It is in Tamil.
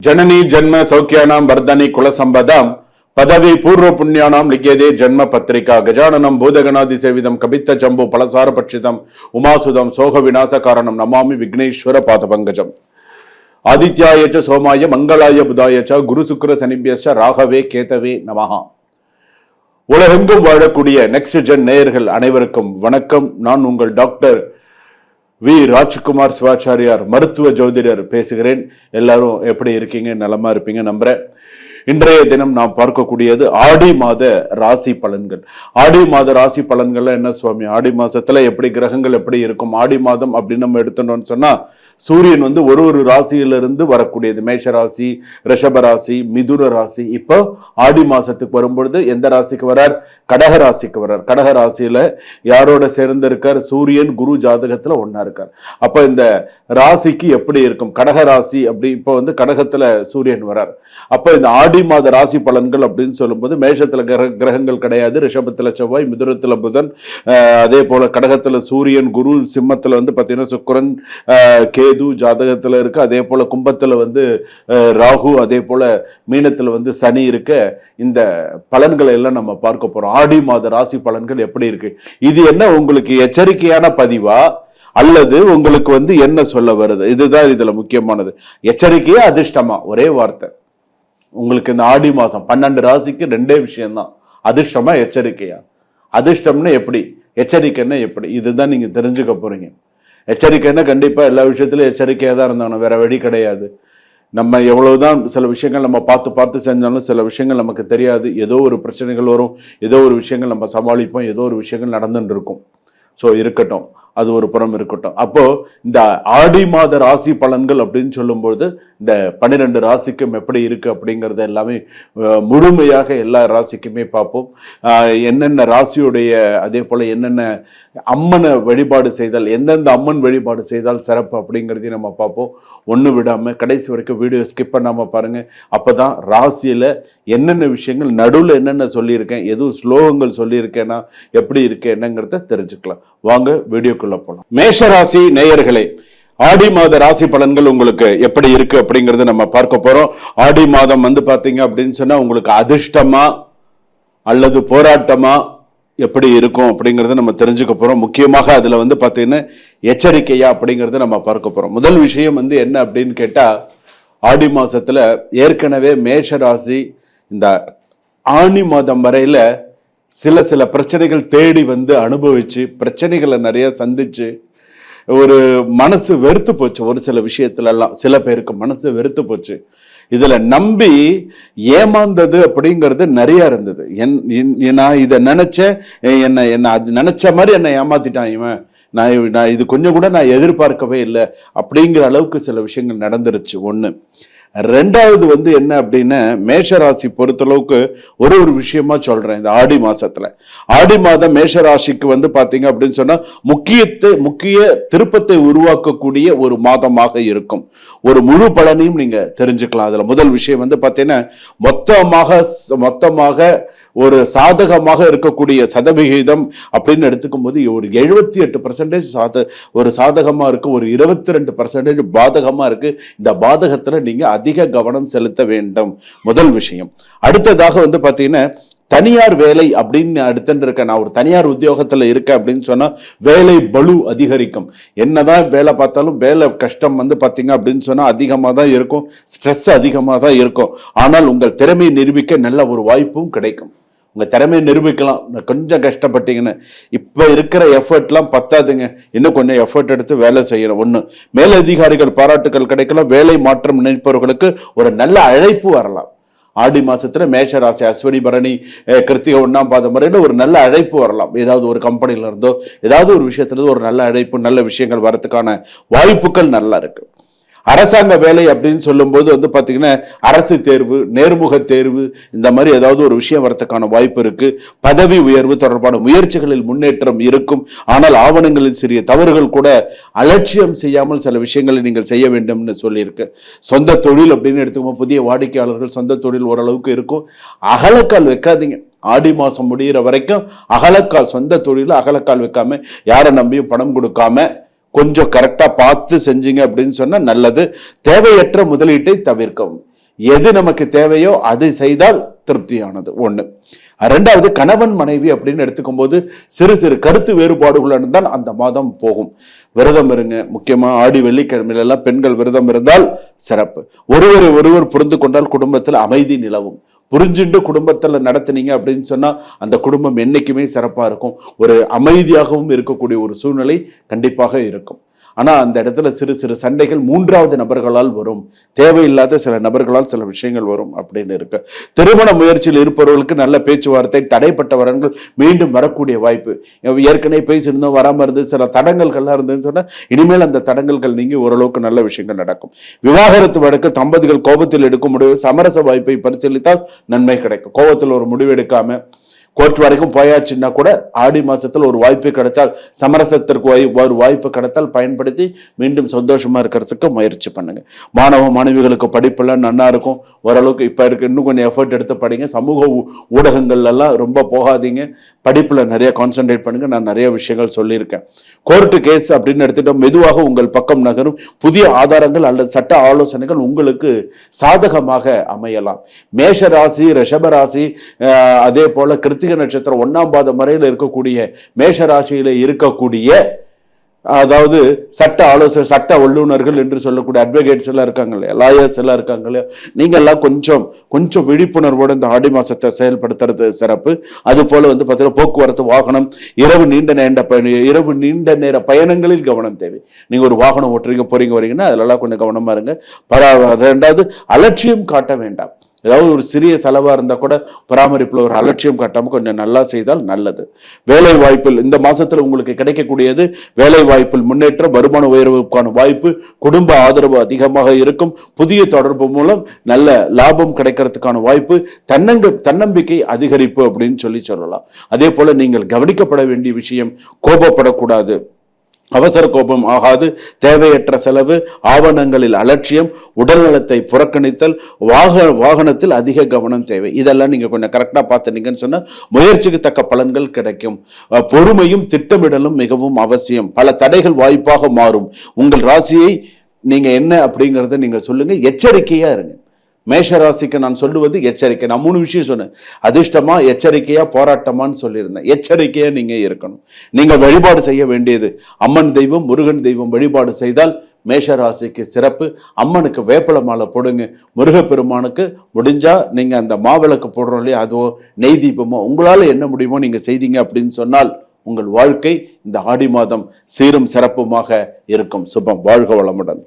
जननी जन्म सौख्यानां वर्धनी कुलसंपदां पदवी पूर्व पुण्यानां लिख्यते जन्म पत्रिका गजाननं भूतगणादिसेवितं कपित्त जम्बू फलसार पक्षितं उमासुदं सोह विनाश कारणं नमामि विघ्नेश्वर पादपंकजम् आदित्याय च सोमाय मंगलाय बुधाय च गुरु शुक्र शनिभ्यश्च राघवे केतवे नमः. உலகெங்கும் வாழக்கூடிய நெக்ஸ்ட் ஜென் நேயர்கள் அனைவருக்கும் வணக்கம். நான் உங்கள் டாக்டர் வி ராஜ்குமார் சிவாச்சாரியார் மருத்துவ ஜோதிடர் பேசுகிறேன். எல்லாரும் எப்படி இருக்கீங்க? நலமா இருப்பீங்க நம்புறேன். இன்றைய தினம் நாம் பார்க்கக்கூடியது ஆடி மாத ராசி பலன்கள். ஆடி மாத ராசி பலன்கள்ல என்ன சுவாமி, ஆடி மாசத்துல எப்படி கிரகங்கள் எப்படி இருக்கும்? ஆடி மாதம் அப்படின்னு நம்ம எடுத்துட்டோம்னு சொன்னா சூரியன் ஒரு ராசியிலிருந்து வரக்கூடியது. மேஷ ராசி, ரிஷப ராசி, மிதுன ராசி. இப்போ ஆடி மாசத்துக்கு வரும்பொழுது எந்த ராசிக்கு வரார்? கடக ராசிக்கு வர்றார். கடக ராசியில யாரோட சேர்ந்து இருக்கார்? சூரியன் குரு ஜாதகத்துல ஒன்னா இருக்கார். அப்ப இந்த ராசிக்கு எப்படி இருக்கும்? கடக ராசி அப்படி இப்போ கடகத்துல சூரியன் வரார். அப்ப இந்த ஆடி மாத ராசி பலன்கள் அப்படின்னு சொல்லும்போது மேஷத்துல கிரகங்கள் கிடையாது. ரிஷபத்துல செவ்வாய், மிதுனத்துல புதன், அதே போல கடகத்துல சூரியன் குரு, சிம்மத்துல பாத்தீங்கன்னா சுக்கிரன், கேது ஜாதகத்துல இருக்கு. அதே போல கும்பத்துல ராகு, அதே போல மீனத்துல சனி இருக்க. இந்த பலன்களை எல்லாம் நம்ம பார்க்க போறோம். ஆடி மாத ராசி பலன்கள் எப்படி இருக்கு? இது என்ன உங்களுக்கு எச்சரிக்கையான பதிவா அல்லது உங்களுக்கு என்ன சொல்ல வருது? இதுதான் இதுல முக்கியமானது. எச்சரிக்கையா அதிர்ஷ்டமா? ஒரே வார்த்தை. உங்களுக்கு இந்த ஆடி மாசம் 12 ராசிக்கு ரெண்டே விஷயம்தான். அதிர்ஷ்டமா எச்சரிக்கையா? அதிர்ஷ்டம்னா எப்படி, எச்சரிக்கைன்னா எப்படி? இதுதான் நீங்க தெரிஞ்சுக்க போறீங்க. எச்சரிக்கைன்னா கண்டிப்பா எல்லா விஷயத்திலும் எச்சரிக்கையா தான் இருந்தாங்க, வேற வழி கிடையாது. நம்ம எவ்வளவுதான் சில விஷயங்கள் நம்ம பார்த்து செஞ்சாலும் சில விஷயங்கள் நமக்கு தெரியாது. ஏதோ ஒரு பிரச்சனைகள் வரும், ஏதோ ஒரு விஷயங்கள் நம்ம சமாளிப்போம், ஏதோ ஒரு விஷயங்கள் நடந்துட்டு இருக்கும். ஸோ இருக்கட்டும், அது ஒரு புறம் இருக்கட்டும். அப்போ இந்த ஆடி மாத ராசி பலன்கள் அப்படின்னு சொல்லும்போது இந்த 12 ராசிக்கும் எப்படி இருக்கு அப்படிங்கறத எல்லாமே முழுமையாக எல்லா ராசிக்குமே பார்ப்போம். என்னென்ன ராசியுடைய, அதே போல என்னென்ன அம்மனை வழிபாடு செய்தால், எந்தெந்த அம்மன் வழிபாடு செய்தால் சிறப்பு அப்படிங்கிறதையும் நம்ம பார்ப்போம். ஒன்று விடாம கடைசி வரைக்கும் வீடியோ ஸ்கிப் பண்ணாம பாருங்க. அப்பதான் ராசியில என்னென்ன விஷயங்கள், நடுவில் என்னென்ன சொல்லியிருக்கேன், எதுவும் ஸ்லோகங்கள் சொல்லியிருக்கேன்னா எப்படி இருக்கு என்னங்கிறத தெரிஞ்சுக்கலாம். வாங்க வீடியோக்குள்ள போலாம். மேஷ ராசி நேயர்களே, ஆடி மாத ராசி பலன்கள் உங்களுக்கு எப்படி இருக்கு அப்படிங்கறத நம்ம பார்க்க போறோம். ஆடி மாதம் பாத்தீங்க அப்படின்னு சொன்னா உங்களுக்கு அதிர்ஷ்டமா அல்லது போராட்டமா எப்படி இருக்கும் அப்படிங்கறத நம்ம தெரிஞ்சுக்க போறோம். முக்கியமாக அதுல பாத்தீங்கன்னா எச்சரிக்கையா அப்படிங்கறத நம்ம பார்க்க போறோம். முதல் விஷயம் என்ன அப்படின்னு கேட்டா, ஆடி மாசத்துல ஏற்கனவே மேஷ ராசி இந்த ஆணி மாதம் வரையில சில பிரச்சனைகள் தேடி அனுபவிச்சு, பிரச்சனைகளை நிறைய சந்திச்சு ஒரு மனசு வெறுத்து போச்சு. ஒரு சில விஷயத்துல எல்லாம் சில பேருக்கு மனசு வெறுத்து போச்சு. இதுல நம்பி ஏமாந்தது அப்படிங்கிறது நிறைய இருந்தது. நான் இதை நினைச்சேன், என்ன அது நினைச்ச மாதிரி என்னை ஏமாத்திட்டான் இவன், நான் இது கொஞ்சம் கூட நான் எதிர்பார்க்கவே இல்லை அப்படிங்கிற அளவுக்கு சில விஷயங்கள் நடந்துருச்சு. ஒண்ணு. ரெண்டாவது என்ன அப்படின்னா, மேஷராசி பொறுத்தளவுக்கு ஒரு விஷயமா சொல்றேன். இந்த ஆடி மாசத்துல, ஆடி மாதம் மேஷராசிக்கு பாத்தீங்க அப்படின்னு சொன்னா முக்கிய திருப்பத்தை உருவாக்கக்கூடிய ஒரு மாதமாக இருக்கும். ஒரு முழு பலனையும் நீங்க தெரிஞ்சுக்கலாம். அதுல முதல் விஷயம் பாத்தீங்கன்னா, மொத்தமாக ஒரு சாதகமாக இருக்கக்கூடிய சதவிகிதம் அப்படின்னு எடுத்துக்கும் போது ஒரு 78% ஒரு சாதகமா இருக்கு, ஒரு 22% பாதகமா இருக்கு. இந்த பாதகத்துல நீங்க அதிக கவனம் செலுத்த வேண்டும். முதல் விஷயம். அடுத்ததாக பாத்தீங்கன்னா, தனியார் வேலை அப்படின்னு அடுத்து இருக்க, நான் ஒரு தனியார் உத்தியோகத்துல இருக்கேன் அப்படின்னு சொன்னா வேலை பளு அதிகரிக்கும். என்னதான் வேலை பார்த்தாலும் வேலை கஷ்டம் பாத்தீங்க அப்படின்னு சொன்னா அதிகமா தான் இருக்கும், ஸ்ட்ரெஸ் அதிகமா தான் இருக்கும். ஆனால் உங்கள் திறமையை நிரூபிக்க நல்ல ஒரு வாய்ப்பும் கிடைக்கும். உங்க திறமையை நிரூபிக்கலாம். கொஞ்சம் கஷ்டப்பட்டீங்கன்னு இப்ப இருக்கிற எஃபர்ட்லாம் பத்தாதுங்க, இன்னும் கொஞ்சம் எஃபர்ட் எடுத்து வேலை செய்யணும். ஒண்ணு, மேலதிகாரிகள் பாராட்டுகள் கிடைக்கலாம். வேலை மாற்றம் நினைப்பவர்களுக்கு ஒரு நல்ல அழைப்பு வரலாம். ஆடி மாசத்துல மேஷ ராசி அஸ்வினி பரணி கிருத்திகை 1ஆம் பாதம் வரையில ஒரு நல்ல அழைப்பு வரலாம். ஏதாவது ஒரு கம்பெனில இருந்தோ ஏதாவது ஒரு விஷயத்துல இருந்து ஒரு நல்ல அழைப்பு, நல்ல விஷயங்கள் வரதுக்கான வாய்ப்புகள் நல்லா இருக்கு. அரசாங்க வேலை அப்படின்னு சொல்லும் போது பாத்தீங்கன்னா அரசு தேர்வு, நேர்முக தேர்வு, இந்த மாதிரி ஏதாவது ஒரு விஷயம் வரதுக்கான வாய்ப்பு இருக்கு. பதவி உயர்வு தொடர்பான முயற்சிகளில் முன்னேற்றம் இருக்கும். ஆனால் ஆவணங்களில் சிறிய தவறுகள் கூட அலட்சியம் செய்யாமல் சில விஷயங்களை நீங்கள் செய்ய வேண்டும்னு சொல்லியிருக்கு. சொந்த தொழில் அப்படின்னு எடுத்துக்கோங்க, புதிய வாடிக்கையாளர்கள், சொந்த தொழில் ஓரளவுக்கு இருக்கும். அகலக்கால் வைக்காதீங்க. ஆடி மாசம் முடிகிற வரைக்கும் அகலக்கால், சொந்த தொழில அகலக்கால் வைக்காம, யாரை நம்பியும் பணம் கொடுக்காம கொஞ்சம் கரெக்டா பார்த்து செஞ்சீங்க அப்படின்னு சொன்னா நல்லது. தேவையற்ற முதலீட்டை தவிர்க்கவும். எது நமக்கு தேவையோ அது செய்தால் திருப்தியானது ஒண்ணு. ரெண்டாவது, கணவன் மனைவி அப்படின்னு எடுத்துக்கும் போது சிறு சிறு கருத்து வேறுபாடுகள் தான் அந்த மாதம் போகும். விரதம் இருங்க. முக்கியமா ஆடி வெள்ளிக்கிழமையில எல்லாம் பெண்கள் விரதம் இருந்தால் சிறப்பு. ஒருவர் புரிந்து கொண்டால் குடும்பத்தில் அமைதி நிலவும். புரிஞ்சுட்டு குடும்பத்துல நடத்துனீங்க அப்படின்னு சொன்னா அந்த குடும்பம் என்னைக்குமே சிறப்பா இருக்கும். ஒரு அமைதியாகவும் இருக்கக்கூடிய ஒரு சூழ்நிலை கண்டிப்பாக இருக்கும். ஆனா அந்த இடத்துல சிறு சிறு சண்டைகள் மூன்றாவது நபர்களால் வரும். தேவையில்லாத சில நபர்களால் சில விஷயங்கள் வரும் அப்படின்னு இருக்கு. திருமண முயற்சியில் இருப்பவர்களுக்கு நல்ல பேச்சுவார்த்தை, தடைப்பட்ட வரன்கள் மீண்டும் வரக்கூடிய வாய்ப்பு. ஏற்கனவே பேசியிருந்தோம் வராம இருந்து சில தடங்கல்கள்லாம் இருந்ததுன்னு சொன்னா இனிமேல் அந்த தடங்கல்கள் நீங்கி ஓரளவுக்கு நல்ல விஷயங்கள் நடக்கும். விவாகரத்து வழக்கு தம்பதிகள் கோபத்தில் எடுக்கும் முடிவு சமரச வாய்ப்பை பரிசீலித்தால் நன்மை கிடைக்கும். கோபத்தில் ஒரு முடிவு எடுக்காம கோர்ட் வரைக்கும் போயாச்சுன்னா கூட ஆடி மாசத்துல ஒரு வாய்ப்பு கிடைச்சால், சமரசத்திற்கு ஒரு வாய்ப்பு கிடைத்தால் பயன்படுத்தி மீண்டும் சந்தோஷமா இருக்கிறதுக்கு முயற்சி பண்ணுங்க. மாணவிகளுக்கு படிப்பெல்லாம் நல்லா இருக்கும். ஓரளவுக்கு இப்ப இருக்கு, இன்னும் கொஞ்சம் எஃபர்ட் எடுத்து படிங்க. சமூக ஊடகங்கள்ல எல்லாம் ரொம்ப போகாதீங்க. படிப்புல நிறைய கான்சென்ட்ரேட் பண்ணுங்க. நான் நிறைய விஷயங்கள் சொல்லியிருக்கேன். கோர்ட்டு கேஸ் அப்படின்னு எடுத்துட்டோம், மெதுவாக உங்கள் பக்கம் நகரும். புதிய ஆதாரங்கள் அல்லது சட்ட ஆலோசனைகள் உங்களுக்கு சாதகமாக அமையலாம். மேஷ ராசி, ரிஷப ராசி, அதே போல கிருத்திகை நட்சத்திரம் 1ஆம் பாதம் வரையில் இருக்கக்கூடிய மேஷ ராசியில இருக்கக்கூடிய, அதாவது சட்ட ஆலோசனை, சட்ட வல்லுநர்கள் என்று சொல்லக்கூடிய அட்வொகேட்ஸ் எல்லாம் இருக்காங்க இல்லையா, லாயர்ஸ் எல்லாம் இருக்காங்க இல்லையா, நீங்க எல்லாம் கொஞ்சம் விழிப்புணர்வோடு இந்த ஆடி மாசத்தை செயல்படுத்துறது சிறப்பு. அது போல பார்த்தீங்கன்னா போக்குவரத்து, வாகனம், இரவு நீண்ட நேர பயணங்களில் கவனம் தேவை. நீங்க ஒரு வாகனம் ஓட்டுறீங்க, போறீங்க வரீங்கன்னா அதுலலாம் கொஞ்சம் கவனமா இருங்க. ரெண்டாவது, அலட்சியம் காட்ட வேண்டாம். ஏதாவது ஒரு சிறிய செலவா இருந்தா கூட பராமரிப்புல ஒரு அலட்சியம் காட்டாம கொஞ்சம் நல்லா செய்தால் நல்லது. வேலை வாய்ப்பில் இந்த மாசத்துல உங்களுக்கு கிடைக்கக்கூடியது வேலை வாய்ப்பில் முன்னேற்றம், வருமான உயர்வுக்கான வாய்ப்பு, குடும்ப ஆதரவு அதிகமாக இருக்கும். புதிய தொடர்பு மூலம் நல்ல லாபம் கிடைக்கிறதுக்கான வாய்ப்பு, தன்னம்பிக்கை அதிகரிப்பு அப்படின்னு சொல்லலாம். அதே போல நீங்கள் கவனிக்கப்பட வேண்டிய விஷயம், கோபப்படக்கூடாது. அவசர கோபம் ஆகாது. தேவையற்ற செலவு, ஆவணங்களில் அலட்சியம், உடல்நலத்தை புறக்கணித்தல், வாகனத்தில் அதிக கவனம் தேவை. இதெல்லாம் நீங்க கொஞ்சம் கரெக்டா பார்த்துட்டீங்கன்னு சொன்னா முயற்சிக்கு தக்க பலன்கள் கிடைக்கும். பொறுமையும் திட்டமிடலும் மிகவும் அவசியம். பல தடைகள் வாய்ப்பாக மாறும். உங்கள் ராசியை நீங்க என்ன அப்படிங்கறத நீங்க சொல்லுங்க. எச்சரிக்கையா இருங்க. மேஷ ராசிக்கு நான் சொல்லுவது எச்சரிக்கை. நான் 3 விஷயம் சொன்னேன். அதிர்ஷ்டமா, எச்சரிக்கையா, போராட்டமான்னு சொல்லியிருந்தேன். எச்சரிக்கையா நீங்க இருக்கணும். நீங்க வழிபாடு செய்ய வேண்டியது அம்மன் தெய்வம், முருகன் தெய்வம் வழிபாடு செய்தால் மேஷ ராசிக்கு சிறப்பு. அம்மனுக்கு வேப்பல மாலை போடுங்க. முருகப்பெருமானுக்கு முடிஞ்சா நீங்க அந்த மாவிளக்கு போடுறோம் இல்லையா, அதுவோ நெய் தீபமோ உங்களால என்ன முடியுமோ நீங்க செய்தீங்க அப்படின்னு சொன்னால் உங்கள் வாழ்க்கை இந்த ஆடி மாதம் சீரும் சிறப்புமாக இருக்கும். சுபம். வாழ்க வளமுடன்.